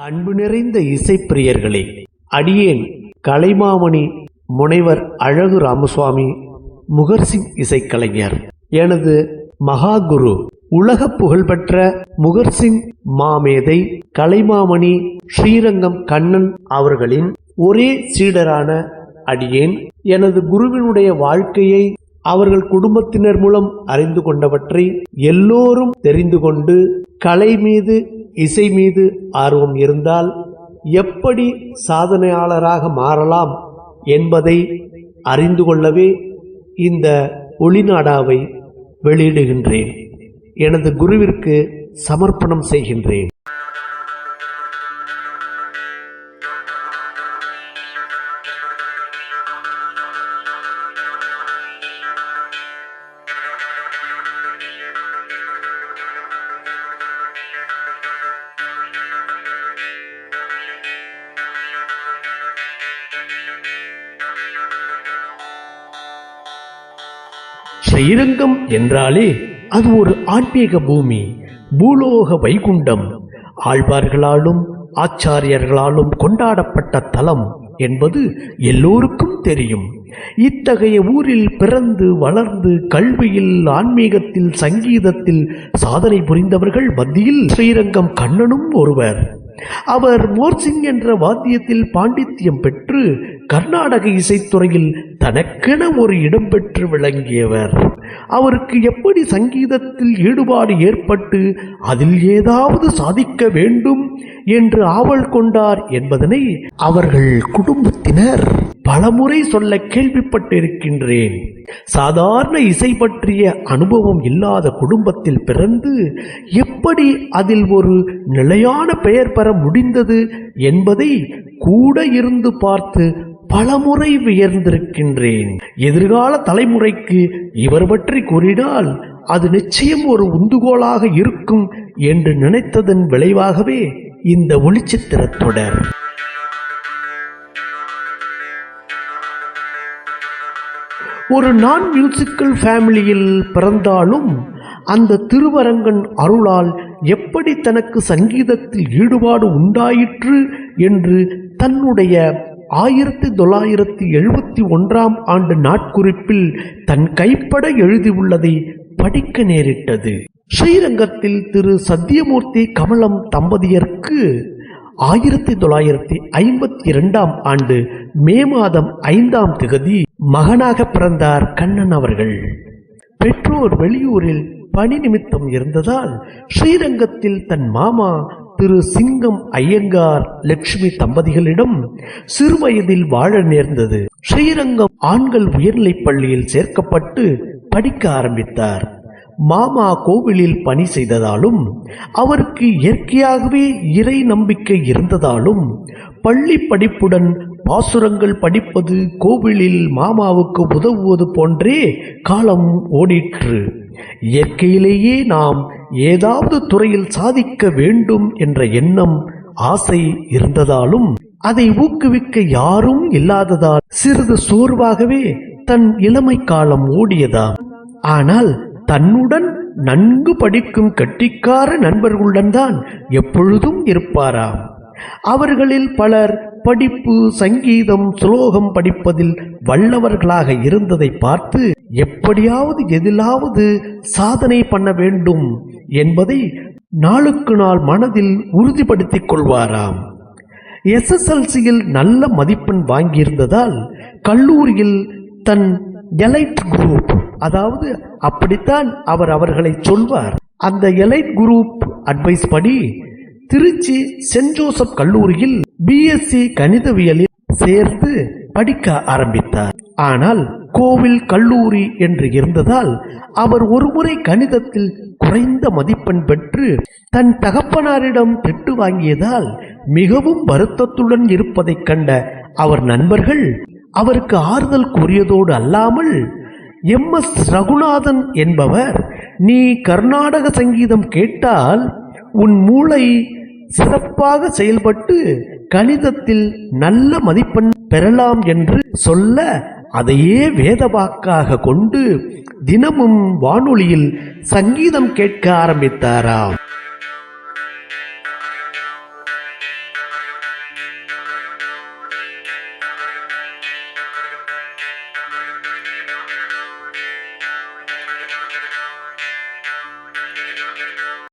அன்பு நிறைந்த இசைப்பிரியர்களே, அடியேன் கலைமாமணி முனைவர் அழகு ராமசுவாமி முகர்சிங் இசைக்கலைஞர். எனது மகாகுரு உலக புகழ்பெற்ற முகர்சிங் மாமேதை கலைமாமணி ஸ்ரீரங்கம் கண்ணன் அவர்களின் ஒரே சீடரான அடியேன் எனது குருவினுடைய வாழ்க்கையை அவர்கள் குடும்பத்தினர் மூலம் அறிந்து கொண்டவற்றை எல்லோரும் தெரிந்து கொண்டு கலை மீது இசை மீது ஆர்வம் இருந்தால் எப்படி சாதனையாளராக மாறலாம் என்பதை அறிந்து கொள்ளவே இந்த ஒளிநாடாவை வெளியிடுகின்றேன். எனது குருவிற்கு சமர்ப்பணம் செய்கின்றேன். ஸ்ரீரங்கம் என்றாலே அது ஒரு ஆன்மீக பூமி, பூலோக வைகுண்டம், ஆழ்வார்களாலும் ஆச்சாரியர்களாலும் கொண்டாடப்பட்ட தலம் என்பது எல்லோருக்கும் தெரியும். இத்தகைய ஊரில் பிறந்து வளர்ந்து கல்வியில், ஆன்மீகத்தில், சங்கீதத்தில் சாதனை புரிந்தவர்கள் மத்தியில் ஸ்ரீரங்கம் கண்ணனும் ஒருவர். அவர் மோர்சிங் என்ற வாத்தியத்தில் பாண்டித்யம் பெற்று கர்நாடக இசைத்துறையில் தனக்கென ஒரு இடம் பெற்று விளங்கியவர். அவருக்கு எப்படி சங்கீதத்தில் ஈடுபாடு ஏற்பட்டு அதில் ஏதாவது சாதிக்க வேண்டும் என்று ஆவல் கொண்டார் என்பதனை அவர்கள் குடும்பத்தினர் பலமுறை சொல்ல கேள்விப்பட்டிருக்கின்றேன். சாதாரண இசை பற்றிய அனுபவம் இல்லாத குடும்பத்தில் பிறந்து எப்படி அதில் ஒரு நிலையான பெயர் பெற முடிந்தது என்பதை கூட இருந்து பார்த்து பலமுறை வியர்ந்திருக்கின்றேன். எதிர்கால தலைமுறைக்கு இவர் பற்றி கூறினால் அது நிச்சயம் ஒரு உந்துகோலாக இருக்கும் என்று நினைத்ததன் விளைவாகவே இந்த ஒளிச்சித்திர தொடர். ஒரு நான் மியூசிக்கல் ஃபேமிலியில் பிறந்தாலும் அந்த திருவரங்கன் அருளால் எப்படி தனக்கு சங்கீதத்தில் ஈடுபாடு உண்டாயிற்று என்று தன்னுடைய 1971 ஆண்டு நாட்குறிப்பில் தன் கைப்பட எழுதியுள்ளதை படிக்க நேரிட்டது. ஸ்ரீரங்கத்தில் திரு சத்தியமூர்த்தி கமலம் தம்பதியருக்கு 1952 ஆண்டு மே மாதம் 5ஆம் திகதி மகனாக பிறந்தார் கண்ணன் அவர்கள். பெற்றோர் வெளியூரில் பணி நிமித்தம் இருந்ததால் ஸ்ரீரங்கத்தில் தன் மாமா திரு சிங்கம் ஐயங்கார் லட்சுமி தம்பதிகளிடம் சிறுவயதில் வாழ நேர்ந்தது. ஸ்ரீரங்கம் ஆண்கள் உயர்நிலைப் பள்ளியில் சேர்க்கப்பட்டு படிக்க ஆரம்பித்தார். மாமா கோவிலில் பணி செய்ததாலும் அவருக்கு இயற்கையாகவே இறை நம்பிக்கை இருந்ததாலும் பள்ளி படிப்புடன் பாசுரங்கள் படிப்பது, கோவிலில் மாமாவுக்கு உதவுவது போன்றே காலம் ஓடிற்று. இயற்கையிலேயே நாம் ஏதாவது துறையில் சாதிக்க வேண்டும் என்ற எண்ணம், ஆசை இருந்ததாலும் அதை ஊக்குவிக்க யாரும் இல்லாததால் சிறிது சோர்வாகவே தன் இளமை காலம் ஓடியதாம். ஆனால் தன்னுடன் நன்கு படிக்கும் கெட்டிக்கார நண்பர்களுடன் தான் எப்பொழுதும் இருப்பாராம். அவர்களில் பலர் படிப்பு, சங்கீதம், சுலோகம் படிப்பதில் வல்லவர்களாக இருந்ததை பார்த்து எப்படியாவது எதிலாவது சாதனை பண்ண வேண்டும் என்பதை நாளுக்கு நாள் மனதில் உறுதிப்படுத்திக் கொள்வாராம். SSLCயில் நல்ல மதிப்பெண் வாங்கியிருந்ததால் கல்லூரியில் தன் எலைட் குரூப், அதாவது அப்படித்தான் அவர் அவர்களை சொல்வார், அந்த எலைட் குரூப் அட்வைஸ் படி திருச்சி சென்ட் ஜோசப் கல்லூரியில் BSc கணிதவியலில் சேர்ந்து படிக்க ஆரம்பித்தார். ஆனால் கோவில் கல்லூரி என்று இருந்ததால் அவர் ஒருமுறை கணிதத்தில் குறைந்த மதிப்பெண் பெற்று தன் தகப்பனாரிடம் திட்டு வாங்கியதால் மிகவும் வருத்தத்துடன் இருப்பதைக் கண்ட அவர் நண்பர்கள் அவருக்கு ஆறுதல் கூறியதோடு அல்லாமல் MS ரகுநாதன் என்பவர், நீ கர்நாடக சங்கீதம் கேட்டால் உன் மூளை சிறப்பாக செயல்பட்டு கணிதத்தில் நல்ல மதிப்பெண் பெறலாம் என்று சொல்ல அதையே வேதவாக்காக கொண்டு தினமும் வானொலியில் சங்கீதம் கேட்க ஆரம்பித்தாராம்.